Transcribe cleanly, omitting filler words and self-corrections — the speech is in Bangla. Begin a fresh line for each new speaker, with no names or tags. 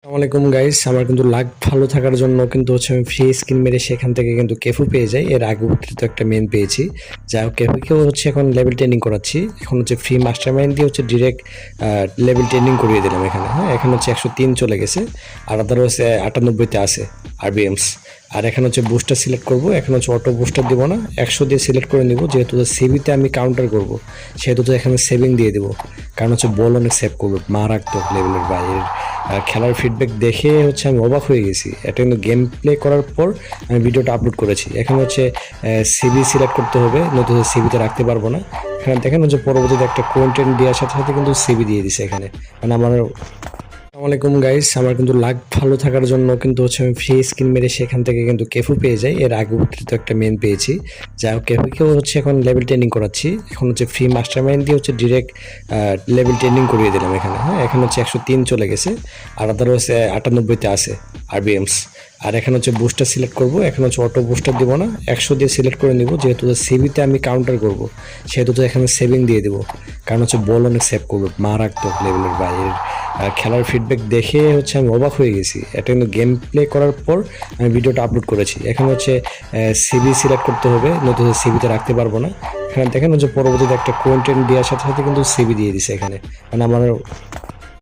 আসসালামাইকুম গাইস, আমার কিন্তু লাক ভালো থাকার জন্য কিন্তু আমি ফ্রি স্কিন মেরে সেখান থেকে কিন্তু কেফু পেয়ে যাই। এর আগে তো একটা মেন পেয়েছি। যাই হোক, কেফুকেও এখন লেভেল ট্রেনিং করাচ্ছি। এখন ফ্রি মাস্টার মাইন্ড দিয়ে ডিরেক্ট লেভেল ট্রেনিং করিয়ে দিলাম এখানে। হ্যাঁ, এখন 103 চলে গেছে, আর আদারওয়াইজ 98-তে আছে আরবিএমস। আর এখানে বুস্টার সিলেক্ট করব। এখন অটো বুস্টার দিব না, 100 দিয়ে সিলেক্ট করে নিব। যেহেতু সিবিতে আমি কাউন্টার করব, সেহেতু এখানে সেভিং দিয়ে দিব। কারণ বল অনেক সেভ করবো, মারাত্মক লেভেলের বাইরের। খেলার ফিডব্যাক দেখে আমি অবাক হয়ে গেছি। এটা কিন্তু গেম প্লে করার পর আমি ভিডিওটা আপলোড করেছি। এখন সিবি সিলেক্ট করতে হবে, নয়তো সিবিতে রাখতে পারবো না। এখানে দেখেন পরবর্তীতে একটা কন্টেন্ট দেওয়ার সাথে সাথে কিন্তু সিবি দিয়ে দিছে এখানে। মানে আমার আসসালামাইকুম গাইস, আমার কিন্তু লাক ভালো থাকার জন্য কিন্তু আমি ফ্রি স্কিন মেরে সেখান থেকে কিন্তু কেফু পেয়ে যাই। এর আগে তো একটা মেন পেয়েছি। যাই হোক, কেফুকেও এখন লেভেল ট্রেনিং করাচ্ছি। এখন ফ্রি মাস্টার মাইন্ড দিয়ে ডিরেক্ট লেভেল ট্রেনিং করিয়ে দিলাম এখানে। হ্যাঁ, এখন 103 চলে গেছে, আর আদারওয়াইজ 98-তে আছে আরবিএমস। আর এখানে বুস্টার সিলেক্ট করব। এখন অটো বুস্টার দিব না, 100 দিয়ে সিলেক্ট করে নিব। যেহেতু সিবিতে আমি কাউন্টার করব, সেহেতু এখানে সেভিং দিয়ে দিব। কারণ বল অনেক সেভ করবো, মারাত্মক লেভেলের বাইরের। খেলার ফিডব্যাক দেখে আমি অবাক হয়ে গেছি। এটা কিন্তু গেম প্লে করার পর আমি ভিডিওটা আপলোড করেছি। এখন সিবি সিলেক্ট করতে হবে, নয়তো সিবিতে রাখতে পারবো না। এখানে দেখেন পরবর্তীতে একটা কন্টেন্ট দেওয়ার সাথে সাথে কিন্তু সিবি দিয়ে দিছে এখানে। মানে আমার